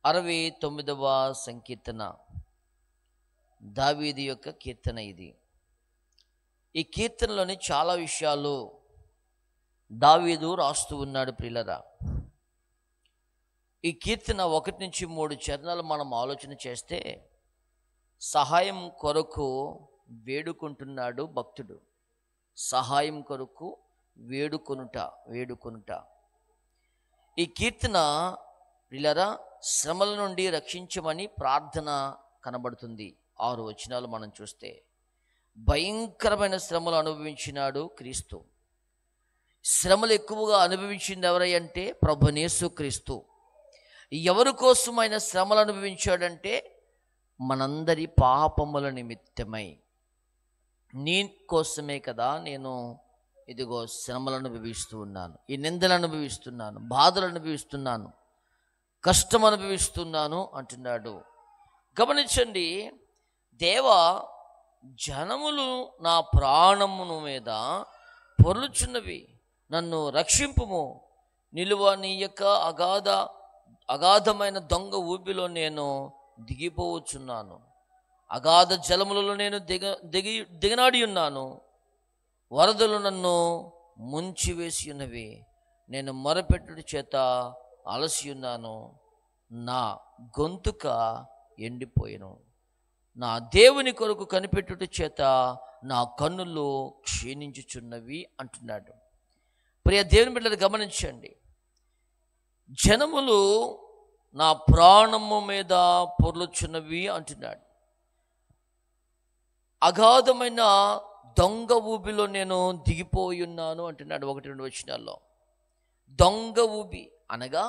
69వ సంకీర్తన దావీదు యొక్క కీర్తన ఇది. ఈ కీర్తనలోని చాలా విషయాలు దావీదు రాస్తూ ఉన్నాడు ప్రియులరా. ఈ కీర్తన 1 నుంచి 3 చరణాలు మనం ఆలోచన చేస్తే సహాయం కొరకు వేడుకుంటున్నాడు భక్తుడు. సహాయం కొరకు వేడుకొనుట. ఈ కీర్తన ప్రియులరా శ్రమల నుండి రక్షించమని ప్రార్థన కనబడుతుంది. 6 వచనాలు మనం చూస్తే భయంకరమైన శ్రమలు అనుభవించినాడు క్రీస్తు. శ్రమలు ఎక్కువగా అనుభవించింది ఎవరంటే ప్రభువైన యేసుక్రీస్తు. ఎవరి కోసం ఆయన శ్రమలు అనుభవించాడంటే మనందరి పాపముల నిమిత్తమై. నీ కోసమే కదా నేను ఇదిగో శ్రమలు అనుభవిస్తూ ఉన్నాను, ఈ నిందలు అనుభవిస్తున్నాను, బాధలు అనుభవిస్తున్నాను, కష్టం అనుభవిస్తున్నాను అంటున్నాడు. గమనించండి, దేవా జనములు నా ప్రాణమును మీద పొర్లుచున్నవి, నన్ను రక్షింపుము. నిలువ నీ యొక్క అగాధమైన దొంగ ఊపిలో నేను దిగిపోవచ్చున్నాను. అగాధ జలములలో నేను దిగనాడి ఉన్నాను. వరదలు నన్ను ముంచివేసి ఉన్నవి. నేను మొరపెట్టుడి చేత అలసి ఉన్నాను. నా గొంతుక ఎండిపోయాను. నా దేవుని కొరకు కనిపెట్టుట చేత నా కన్నులు క్షీణించుచున్నవి అంటున్నాడు. ప్రియ దేవుని బిడ్డలు గమనించండి, జనములు నా ప్రాణము మీద పొర్లుచున్నవి అంటున్నాడు. అగాధమైన దొంగ ఊబిలో నేను దిగిపోయి ఉన్నాను అంటున్నాడు 1-2 వచనాల్లో. దొంగ ఊబి అనగా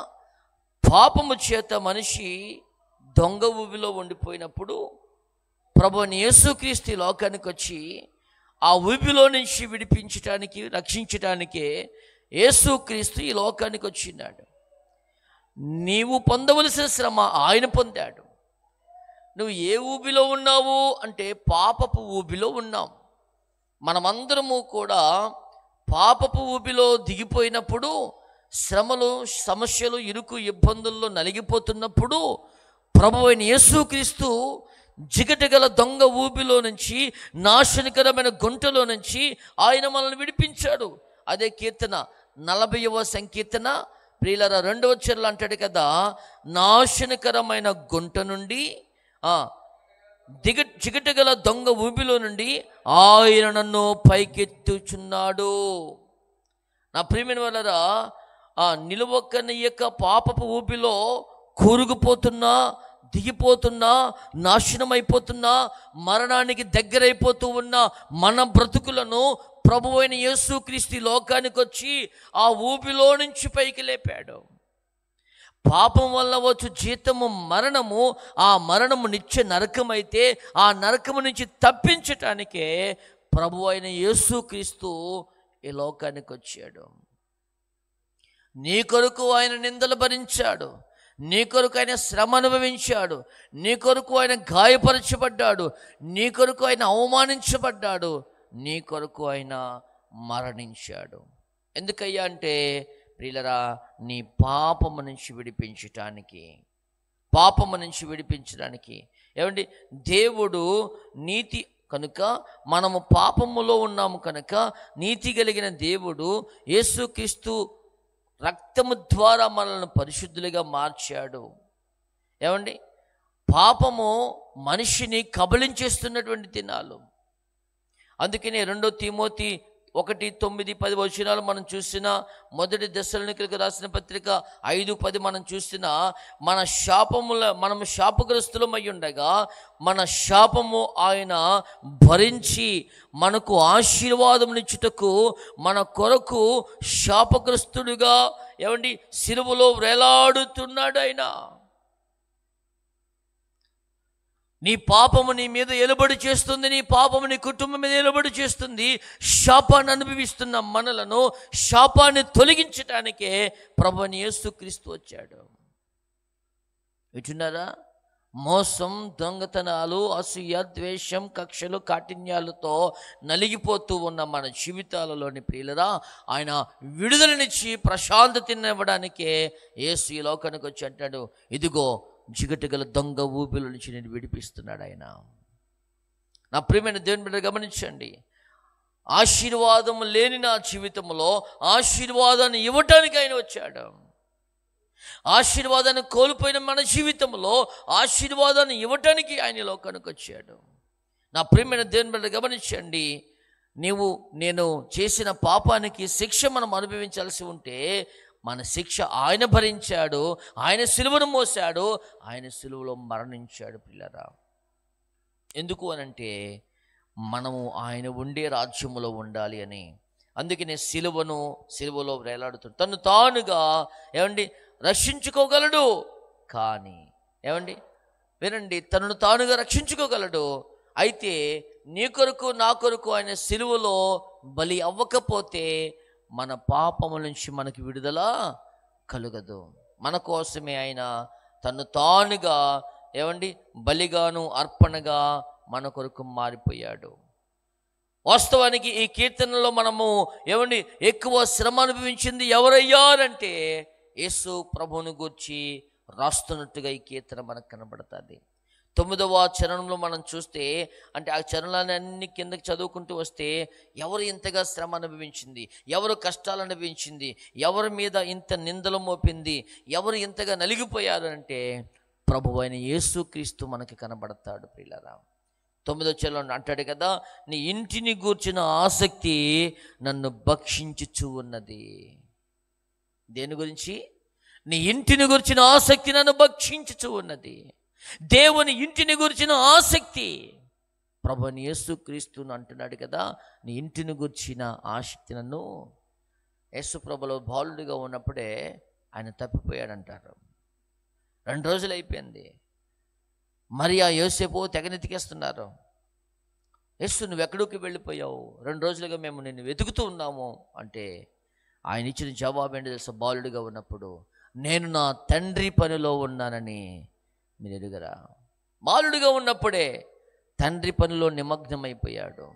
పాపము చేత మనిషి దొంగ ఊబిలో ఉండిపోయినప్పుడు ప్రభువైన యేసుక్రీస్తు లోకానికి వచ్చి ఆ ఊబిలో నుంచి విడిపించటానికి, రక్షించటానికే యేసుక్రీస్తు ఈ లోకానికి వచ్చినాడు. నీవు పొందవలసిన శ్రమ ఆయన పొందాడు. నువ్వు ఏ ఊబిలో ఉన్నావు అంటే పాపపు ఊబిలో ఉన్నాం. మనమందరము కూడా పాపపు ఊబిలో దిగిపోయినప్పుడు, శ్రమలు, సమస్యలు, ఇరుకు, ఇబ్బందుల్లో నలిగిపోతున్నప్పుడు ప్రభువైన యేసుక్రీస్తు జిగటగల దొంగ ఊబిలో నుంచి, నాశనకరమైన గుంటలో నుంచి ఆయన మనల్ని విడిపించాడు. అదే కీర్తన 40వ సంకీర్తన ప్రియులరా 2వ చరణంలో అంటాడు కదా, నాశనకరమైన గుంట నుండి జిగటగల దొంగ ఊబిలో నుండి ఆయన నన్ను పైకెత్తుచున్నాడు. నా ప్రియమైన వాళ్ళరా, నిలువక్కని యొక్క పాపపు ఊబిలో కూరుకుపోతున్నా, దిగిపోతున్నా, నాశనం అయిపోతున్నా, మరణానికి దగ్గరైపోతూ ఉన్న మన బ్రతుకులను ప్రభువైన యేసుక్రీస్తు లోకానికి వచ్చి ఆ ఊబిలో నుంచి పైకి లేపాడు. పాపం వల్ల వచ్చు జీతము మరణము, ఆ మరణము నిత్య నరకమైతే ఆ నరకము నుంచి తప్పించటానికే ప్రభువైన యేసుక్రీస్తు ఈ లోకానికి వచ్చాడు. నీ కొరకు ఆయన నిందలు భరించాడు, నీ కొరకు ఆయన శ్రమ అనుభవించాడు, నీ కొరకు ఆయన గాయపరచబడ్డాడు, నీ కొరకు ఆయన అవమానించబడ్డాడు, నీ కొరకు ఆయన మరణించాడు. ఎందుకయ్యా అంటే ప్రియులరా, నీ పాపము నుంచి విడిపించడానికి. ఏమండి, దేవుడు నీతి కనుక మనము పాపములో ఉన్నాము కనుక నీతి కలిగిన దేవుడు యేసుక్రీస్తు రక్తము ద్వారా మనల్ని పరిశుద్ధులుగా మార్చాడు. ఏమండి, పాపము మనిషిని కబళించేస్తున్నటువంటి దినాలు. అందుకనే 2 తిమోతి 1:9-10 వచనాలు మనం చూసిన, 1 దెస్సలోనికీయులకు రాసిన పత్రిక 5:10 మనం చూసిన, మనము శాపగ్రస్తులమై ఉండగా మన శాపము ఆయన భరించి మనకు ఆశీర్వాదమునిచ్చుటకు మన కొరకు శాపగ్రస్తుడిగా ఏమండి సిలువలో వేలాడుతున్నాడు ఆయన. నీ పాపము నీ మీద ఎలుబడి చేస్తుంది, నీ పాపము నీ కుటుంబం మీద ఎలుబడి చేస్తుంది. శాపాన్ని అనుభవిస్తున్న మనలను శాపాన్ని తొలగించటానికే ప్రభువైన యేసుక్రీస్తు వచ్చాడు. వింటున్నారా? మోసం, దొంగతనాలు, అసూయ, ద్వేషం, కక్షలు, కాఠిన్యాలతో నలిగిపోతూ ఉన్న మన జీవితాలలోని ప్రియులరా, ఆయన విడుదలనిచ్చి ప్రశాంతతనివ్వడానికే యేసు ఈ లోకానికి వచ్చి అంటాడు, ఇదిగో జిగటగల దొంగ ఊపిల నుంచి నేను విడిపిస్తున్నాడు ఆయన. నా ప్రియమైన దేవుని బిడ్డ గమనించండి, ఆశీర్వాదం లేని నా జీవితంలో ఆశీర్వాదాన్ని ఇవ్వటానికి ఆయన వచ్చాడు. ఆశీర్వాదాన్ని కోల్పోయిన మన జీవితంలో ఆశీర్వాదాన్ని ఇవ్వటానికి ఆయన లోకానికి వచ్చాడు. నా ప్రియమైన దేవుని బిడ్డ గమనించండి, నేను చేసిన పాపానికి శిక్ష మనం అనుభవించాల్సి ఉంటే మన శిక్ష ఆయన భరించాడు, ఆయన సిలువను మోసాడు, ఆయన సిలువలో మరణించాడు పిల్లరా. ఎందుకు అనంటే మనము ఆయన ఉండే రాజ్యములో ఉండాలి అని. అందుకనే సిలువలో వేలాడుతూ తను తానుగా రక్షించుకోగలడు. కానీ వినండి, తనను తానుగా రక్షించుకోగలడు. అయితే నీ కొరకు నా కొరకు ఆయన సిలువలో బలి అవ్వకపోతే మన పాపముల నుంచి మనకి విడుదల కలుగదు. మన కోసమే ఆయన తను తానుగా బలిగాను అర్పణగా మన కొరకు మారిపోయాడు. వాస్తవానికి ఈ కీర్తనలో మనము ఎక్కువ శ్రమ అనుభవించింది ఎవరయ్యారంటే యేసు ప్రభువుని గూర్చి రాస్తున్నట్టుగా ఈ కీర్తన మనకు కనబడుతుంది. 9వ చరణంలో మనం చూస్తే, అంటే ఆ చరణాన్ని అన్ని కిందకి చదువుకుంటూ వస్తే ఎవరు ఇంతగా శ్రమ అనుభవించింది, ఎవరు కష్టాలు అనుభవించింది, ఎవరి మీద ఇంత నిందలు మోపింది, ఎవరు ఇంతగా నలిగిపోయారు అంటే ప్రభువు అయిన యేసుక్రీస్తు మనకి కనబడతాడు ప్రియులారా. 9వ చరణంలో అంటాడు కదా, నీ ఇంటిని గూర్చిన ఆసక్తి నన్ను భక్షించుచు ఉన్నది. దేని గురించి? నీ ఇంటిని గురించిన ఆసక్తి నన్ను భక్షించుచు ఉన్నది. దేవుని ఇంటిని గురించిన ఆసక్తి ప్రభుని యేసుక్రీస్తును అంటున్నాడు కదా, నీ ఇంటిని గురించిన ఆసక్తి నన్ను. యేసు ప్రభులో బాలుడిగా ఉన్నప్పుడే ఆయన తప్పిపోయాడంటారు. 2 రోజులు అయిపోయింది. మరియా యోసేపు తెగనెతికేస్తున్నారు. యేసు నువ్వు ఎక్కడికి వెళ్ళిపోయావు, 2 రోజులుగా మేము నిన్ను వెతుకుతూ ఉన్నాము అంటే ఆయన ఇచ్చిన జవాబు ఏంటి తెలుసా? బాలుడిగా ఉన్నప్పుడు నేను నా తండ్రి పనిలో ఉన్నానని మీరు ఎరుగరా. బాలుడిగా ఉన్నప్పుడే తండ్రి పనిలో నిమగ్నమైపోయాడు.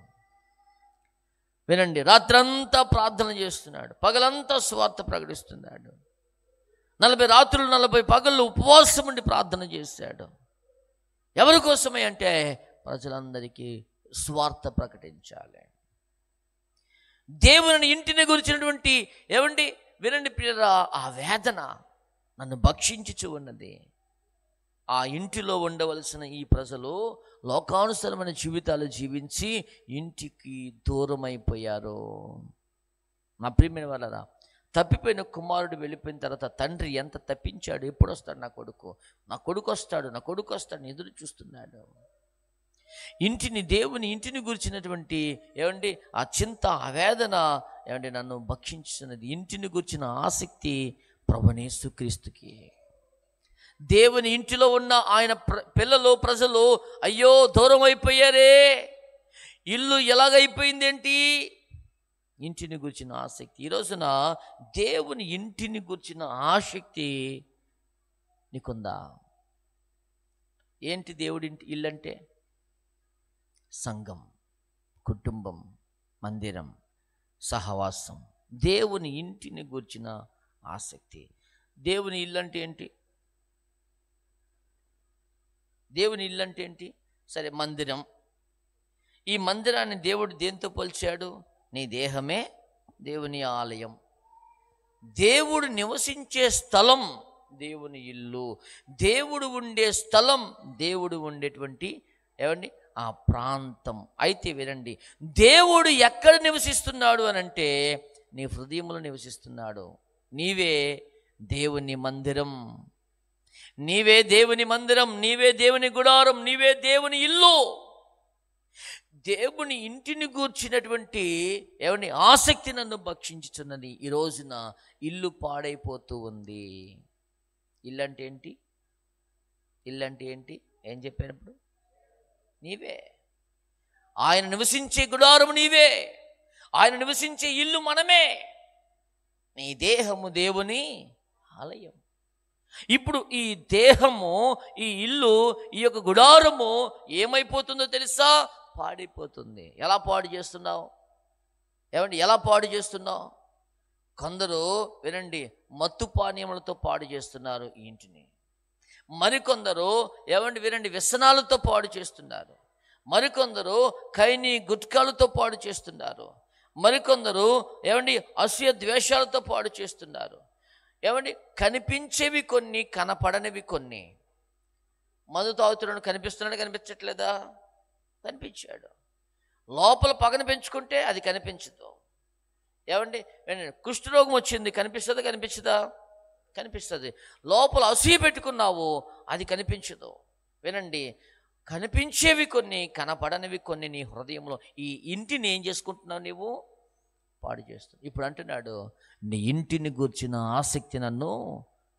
వినండి, రాత్రంతా ప్రార్థన చేస్తున్నాడు, పగలంతా స్వార్థ ప్రకటిస్తున్నాడు. 40 రాత్రులు 40 పగళ్ళు ఉపవాసం ఉండి ప్రార్థన చేశాడు. ఎవరి కోసమే అంటే ప్రజలందరికీ స్వార్థ ప్రకటించాలి. దేవుని ఇంటిని గురించినటువంటి వినండి ప్రియరా, ఆ వేదన నన్ను భక్షించుచు ఉన్నది. ఆ ఇంటిలో ఉండవలసిన ఈ ప్రజలు లోకానుసరమైన జీవితాలు జీవించి ఇంటికి దూరం అయిపోయారు. నా ప్రియమైన వాళ్ళరా, తప్పిపోయిన కుమారుడు వెళ్ళిపోయిన తర్వాత తండ్రి ఎంత తప్పించాడు. ఎప్పుడు వస్తాడు నా కొడుకు వస్తాడు ఎదురు చూస్తున్నాడు. దేవుని ఇంటిని గురించినటువంటి ఆ చింత, ఆ వేదన నన్ను భక్షించుతున్నది. ఇంటిని గురించిన ఆసక్తి ప్రభువైన యేసుక్రీస్తుకి. దేవుని ఇంటిలో ఉన్న ఆయన ప్రజలు అయ్యో దూరం అయిపోయారే, ఇల్లు ఎలాగైపోయిందేంటి? ఇంటిని గురించిన ఆసక్తి. ఈ రోజున దేవుని ఇంటిని గురించిన ఆసక్తి నీకుందా? ఏంటి దేవుడి ఇల్లు అంటే? సంఘం, కుటుంబం, మందిరం, సహవాసం. దేవుని ఇంటిని గురించిన ఆసక్తి. దేవుని ఇల్లు అంటే ఏంటి? దేవుని ఇల్లు అంటే ఏంటి? సరే, మందిరం. ఈ మందిరాన్ని దేవుడు దేంతో పోల్చాడు? నీ దేహమే దేవుని ఆలయం. దేవుడు నివసించే స్థలం దేవుని ఇల్లు. దేవుడు ఉండే స్థలం, దేవుడు ఉండేటువంటి ఆ ప్రాంతం. అయితే వినండి, దేవుడు ఎక్కడ నివసిస్తున్నాడు అనంటే నీ హృదయంలో నివసిస్తున్నాడు. నీవే దేవుని మందిరం, నీవే దేవుని మందిరం, నీవే దేవుని గుడారం, నీవే దేవుని ఇల్లు. దేవుని ఇంటిని గూర్చినటువంటి ఆసక్తి నన్ను భక్షించుతున్నది. ఈ రోజున ఇల్లు పాడైపోతూ ఉంది. ఇల్లు అంటే ఏంటి? ఇల్లు అంటే ఏంటి? ఏం చెప్పానప్పుడు? నీవే. ఆయన నివసించే గుడారం నీవే, ఆయన నివసించే ఇల్లు మనమే. నీ దేహము దేవుని ఆలయం. ఇప్పుడు ఈ దేహము, ఈ ఇల్లు, ఈ యొక్క గుడారము ఏమైపోతుందో తెలుసా? పాడైపోతుంది. ఎలా పాడు చేస్తున్నావు? ఎలా పాడు చేస్తున్నావు? కొందరు వినండి, మత్తు పానీయములతో పాడు చేస్తున్నారు ఈ ఇంటిని. మరికొందరు వినండి వ్యసనాలతో పాడు చేస్తున్నారు. మరికొందరు ఖైనీ గుట్కాలతో పాడు చేస్తున్నారు. మరికొందరు అసూయ ద్వేషాలతో పాడు చేస్తున్నారు. కనిపించేవి కొన్ని, కనపడనివి కొన్ని. మందు తాగుతున్నాడు, కనిపిస్తున్నాడు, కనిపించట్లేదా? కనిపించాడు. లోపల పగన పెంచుకుంటే అది కనిపించదు. కుష్ఠరోగం వచ్చింది, కనిపిస్తుందా? కనిపించదా? కనిపిస్తుంది. లోపల అసూయ పెట్టుకున్నావు, అది కనిపించదు. వినండి, కనిపించేవి కొన్ని, కనపడనివి కొన్ని. నీ హృదయంలో ఈ ఇంటిని ఏం చేసుకుంటున్నావు? నీవు పాడు చేస్తున్నావు. ఇప్పుడు అంటున్నాడు, నీ ఇంటిని గూర్చిన ఆసక్తి నన్ను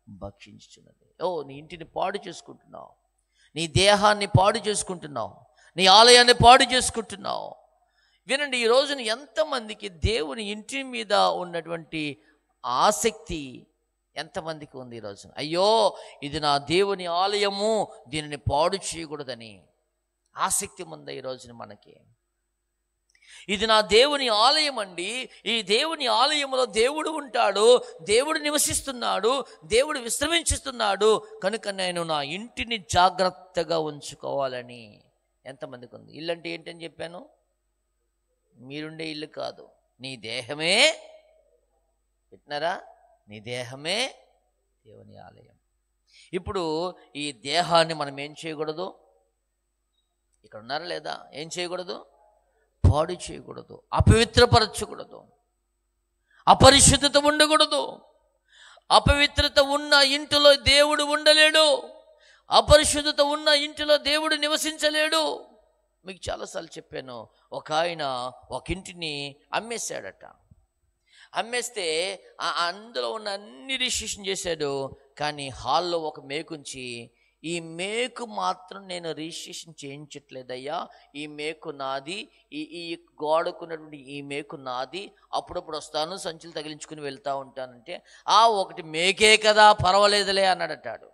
భక్షించుచున్నది. నీ ఇంటిని పాడు చేసుకుంటున్నావు, నీ దేహాన్ని పాడు చేసుకుంటున్నావు, నీ ఆలయాన్ని పాడు చేసుకుంటున్నావు. వినండి, ఈ రోజున ఎంతమందికి దేవుని ఇంటి మీద ఉన్నటువంటి ఆసక్తి ఎంతమందికి ఉంది ఈ రోజున? అయ్యో, ఇది నా దేవుని ఆలయము, దీనిని పాడు చేయకూడదని ఆసక్తి ఉంది ఈ రోజున మనకి. ఇది నా దేవుని ఆలయం అండి, ఈ దేవుని ఆలయంలో దేవుడు ఉంటాడు, దేవుడు నివసిస్తున్నాడు, దేవుడు విశ్రమించుతున్నాడు, కనుక నేను నా ఇంటిని జాగ్రత్తగా ఉంచుకోవాలని ఎంతమందికి ఉంది? ఇల్లు అంటే ఏంటని చెప్పాను? మీరుండే ఇల్లు కాదు, నీ దేహమే. వింటున్నారా? నీ దేహమే దేవుని ఆలయం. ఇప్పుడు ఈ దేహాన్ని మనం ఏం చేయకూడదు? ఇక్కడ ఉన్నారా లేదా? ఏం చేయకూడదు? పాడు చేయకూడదు, అపవిత్రపరచకూడదు, అపరిశుద్ధత ఉండకూడదు. అపవిత్రత ఉన్న ఇంటిలో దేవుడు ఉండలేడు, అపరిశుద్ధత ఉన్న ఇంటిలో దేవుడు నివసించలేడు. మీకు చాలాసార్లు చెప్పాను, ఒక ఆయన ఒక ఇంటిని అమ్మేశాడట. అమ్మేస్తే అందులో ఉన్న అన్ని రిజిస్ట్రేషన్ చేశాడు, కానీ హాల్లో ఒక మేకుంచి, ఈ మేకు మాత్రం నేను రిజిస్ట్రేషన్ చేయించట్లేదయ్యా, ఈ మేకు నాది, ఈ గోడకున్నటువంటి ఈ మేకు నాది, అప్పుడప్పుడు వస్తాను, సంచులు తగిలించుకుని వెళ్తూ ఉంటానంటే, ఒకటి మేకే కదా పర్వాలేదులే అన్నాడటాడు.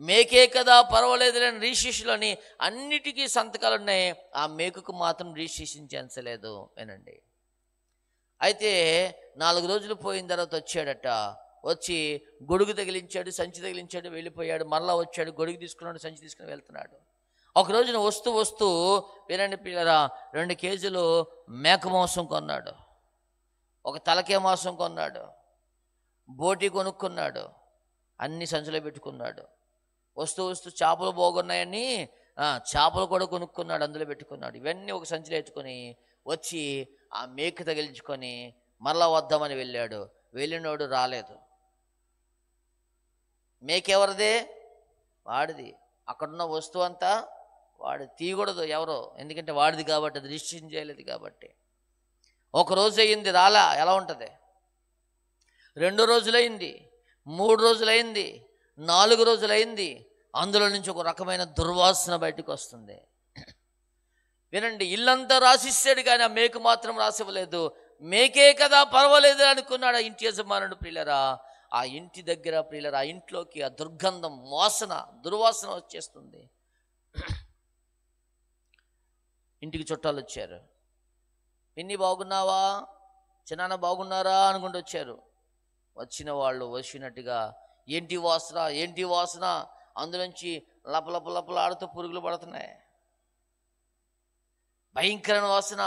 మేకే కదా పర్వాలేదులే అని రిజిస్ట్రేషన్లోని అన్నిటికీ సంతకాలు ఉన్నాయి, ఆ మేకుకు మాత్రం రిజిస్ట్రేషన్ చేయించలేదు. వినండి, అయితే 4 రోజులు పోయిన తర్వాత వచ్చాడట. వచ్చి గొడుగు తగిలించాడు, సంచి తగిలించాడు, వెళ్ళిపోయాడు. మరలా వచ్చాడు, గొడుగు తీసుకున్నాడు, సంచి తీసుకుని వెళ్తున్నాడు. ఒక రోజున వస్తూ వినండి పిల్లరా, 2 కేజీలు మేక మాంసం కొన్నాడు, ఒక తలకే మాంసం కొన్నాడు, బోటి కొనుక్కున్నాడు, అన్ని సంచిలో పెట్టుకున్నాడు. వస్తూ చేపలు బాగున్నాయని చేపలు కూడా కొనుక్కున్నాడు, అందులో పెట్టుకున్నాడు. ఇవన్నీ ఒక సంచిలో పెట్టుకొని వచ్చి ఆ మేక తగిలించుకొని మరలా వద్దామని వెళ్ళాడు. వెళ్ళినోడు రాలేదు. మేకెవరిదే? వాడిది. అక్కడున్న వస్తువు అంతా వాడు తీయకూడదు ఎవరో, ఎందుకంటే వాడిది కాబట్టి, అది రిజిస్ట్రేషన్ చేయలేదు కాబట్టి. 1 రోజు అయింది, రాలా. ఎలా ఉంటుంది? 2 రోజులైంది, 3 రోజులైంది, 4 రోజులైంది. అందులో నుంచి ఒక రకమైన దుర్వాసన బయటకు వస్తుంది. వినండి, ఇల్లంతా రాసిస్తాడు కానీ ఆ మేకు మాత్రం రాసివ్వలేదు. మేకే కదా పర్వాలేదు అనుకున్నాడు ఆ ఇంటి యజమానుడు. ప్రియులరా, ఆ ఇంటి దగ్గర ప్రియులరా, ఆ ఇంట్లోకి ఆ దుర్గంధం, దుర్వాసన వచ్చేస్తుంది. ఇంటికి చుట్టాలు వచ్చారు. పిన్ని బాగున్నావా, చిన్నాన్న బాగున్నారా అనుకుంటూ వచ్చారు. వచ్చిన వాళ్ళు వచ్చినట్టుగా ఏంటి వాసన, అందులోంచి లపలపలాడుతూ పురుగులు పడుతున్నాయి. భయంకరమైన వాసన.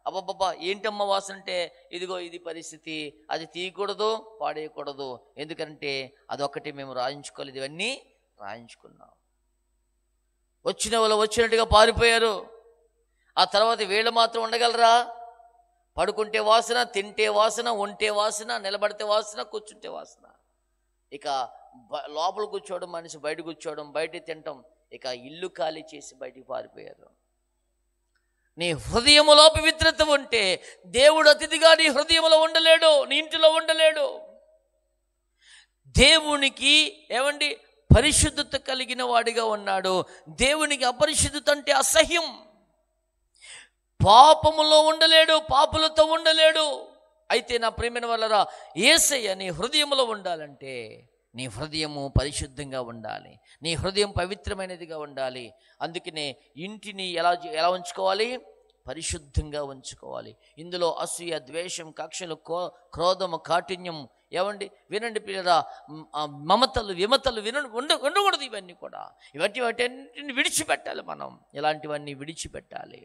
అబ్బబ్బబ్బా, ఏంటమ్మ వాసన అంటే, ఇదిగో ఇది పరిస్థితి, అది తీయకూడదు, పాడేయకూడదు, ఎందుకంటే అదొక్కటి మేము రాయించుకోలేదు, ఇవన్నీ రాయించుకున్నాం. వచ్చిన వాళ్ళు వచ్చినట్టుగా పారిపోయారు. ఆ తర్వాత వీళ్ళు మాత్రం ఉండగలరా? పడుకుంటే వాసన, తింటే వాసన, ఒంటే వాసన, నిలబడితే వాసన, కూర్చుంటే వాసన. ఇక లోపల కూర్చోవడం మనిషి, బయట కూర్చోవడం, బయట తినటం, ఇక ఇల్లు ఖాళీ చేసి బయటికి పారిపోయారు. నీ హృదయములో పవిత్రత ఉంటే దేవుడు అతిథిగా నీ హృదయంలో ఉండలేడు, నీ ఇంటిలో ఉండలేడు. దేవునికి పరిశుద్ధత కలిగిన వాడిగా ఉన్నాడు. దేవునికి అపరిశుద్ధత అంటే అసహ్యం. పాపములో ఉండలేడు, పాపులతో ఉండలేడు. అయితే నా ప్రియమైన వాళ్ళరా, యేసయ్య నీ హృదయంలో ఉండాలంటే నీ హృదయము పరిశుద్ధంగా ఉండాలి, నీ హృదయం పవిత్రమైనదిగా ఉండాలి. అందుకనే ఇంటిని ఎలా ఉంచుకోవాలి? పరిశుద్ధంగా ఉంచుకోవాలి. ఇందులో అసూయ, ద్వేషం, కక్షలు, క్రోధము, కాఠిన్యం, ఏమండి వినండి పిల్లరా, మమతలు, విమతలు ఉండకూడదు. ఇవన్నీ కూడా వాటిని విడిచిపెట్టాలి. మనం ఇలాంటివన్నీ విడిచిపెట్టాలి.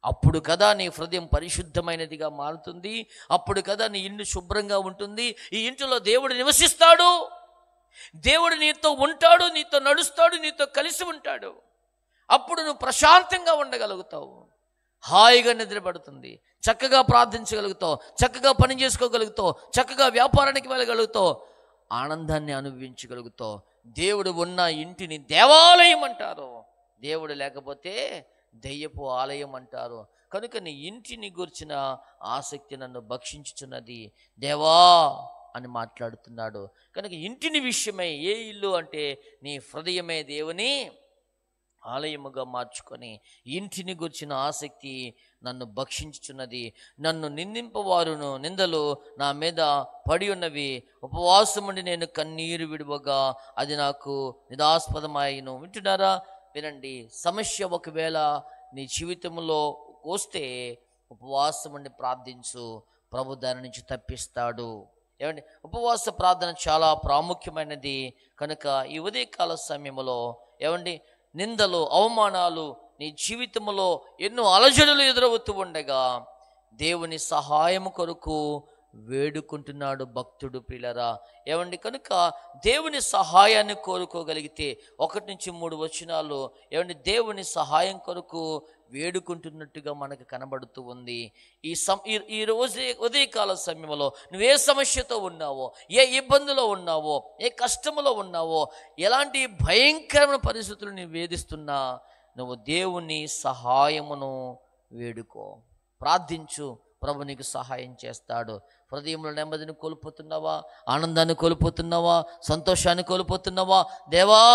అప్పుడు కదా నీ హృదయం పరిశుద్ధమైనదిగా మారుతుంది. అప్పుడు కదా నీ ఇల్లు శుభ్రంగా ఉంటుంది. ఈ ఇంటిలో దేవుడు నివసిస్తాడు. దేవుడు నీతో ఉంటాడు, నీతో నడుస్తాడు, నీతో కలిసి ఉంటాడు. అప్పుడు నువ్వు ప్రశాంతంగా ఉండగలుగుతావు, హాయిగా నిద్రపడుతుంది, చక్కగా ప్రార్థించగలుగుతావు, చక్కగా పని చేసుకోగలుగుతావు, చక్కగా వ్యాపారానికి వెళ్ళగలుగుతావు, ఆనందాన్ని అనుభవించగలుగుతావు. దేవుడు ఉన్న ఇంటిని దేవాలయం అంటారు, దేవుడు లేకపోతే దెయ్యపు ఆలయం అంటారు. కనుక నీ ఇంటిని గురించిన ఆసక్తి నన్ను భక్షించుచున్నది దేవా అని మాట్లాడుతున్నాడు. కనుక ఇంటిని విషయమై, ఏ ఇల్లు అంటే నీ హృదయమే దేవుని ఆలయముగా మార్చుకొని, ఇంటిని గురించిన ఆసక్తి నన్ను భక్షించుచున్నది. నన్ను నిందింపవారును నిందలు నా మీద పడి ఉన్నవి. ఉపవాసముండి నేను కన్నీరు విడువగా అది నాకు నిదాస్పదమాయను. వింటున్నారా? వినండి. సమస్య ఒకవేళ నీ జీవితంలో వస్తే ఉపవాసం ఉండి ప్రార్థించు, ప్రభు దాని నుంచి తప్పిస్తాడు. ఏమండి, ఉపవాస ప్రార్థన చాలా ప్రాముఖ్యమైనది. కనుక ఈ ఉదయకాల సమయంలో ఏమండి, నిందలు, అవమానాలు నీ జీవితంలో ఎన్నో అలజడులు ఎదురవుతూ ఉండగా దేవుని సహాయం కొరకు వేడుకుంటున్నాడు భక్తుడు. పిల్లరా ఏమండి, కనుక దేవుని సహాయాన్ని కోరుకోగలిగితే 1-3 వచనాలు ఏమండి దేవుని సహాయం కొరకు వేడుకుంటున్నట్టుగా మనకు కనబడుతూ ఉంది. ఈ రోజు ఉదయకాల సమయంలో నువ్వే సమస్యతో ఉన్నావో, ఏ ఇబ్బందిలో ఉన్నావో, ఏ కష్టములో ఉన్నావో, ఎలాంటి భయంకరమైన పరిస్థితులు నువ్వు వేధిస్తున్నా నువ్వు దేవుని సహాయమును వేడుకో, ప్రార్థించు, ప్రభు నీకు సహాయం చేస్తాడు. హృదయంలో నెమ్మదిని కోల్పోతున్నావా? ఆనందాన్ని కోల్పోతున్నావా? సంతోషాన్ని కోల్పోతున్నావా? దేవా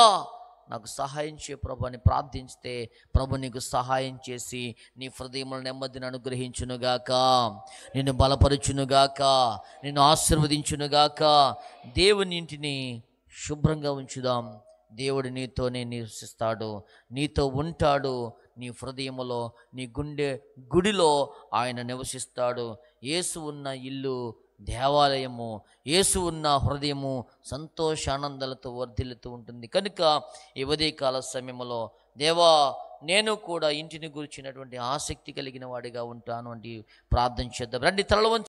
నాకు సహాయం చేయ ప్రభు అని ప్రార్థించితే ప్రభు నీకు సహాయం చేసి నీ హృదయంలో నెమ్మదిని అనుగ్రహించునుగాక, నిన్ను బలపరుచునుగాక, నిన్ను ఆశీర్వదించునుగాక. దేవుని ఇంటిని శుభ్రంగా ఉంచుదాం. దేవుడు నీతోనే నివసిస్తాడు, నీతో ఉంటాడు. నీ హృదయములో, నీ గుడిలో ఆయన నివసిస్తాడు. యేసు ఉన్న ఇల్లు దేవాలయము, యేసు ఉన్న హృదయము సంతోషానందాలతో వర్ధిల్లుతూ ఉంటుంది. కనుక ఈ ఉదయకాల సమయంలో దేవా నేను కూడా ఇంటిని గురించినటువంటి ఆసక్తి కలిగిన వాడిగా ఉంటాను అంటే ప్రార్థన చేద్దాం. రండి, తలలు వంచండి.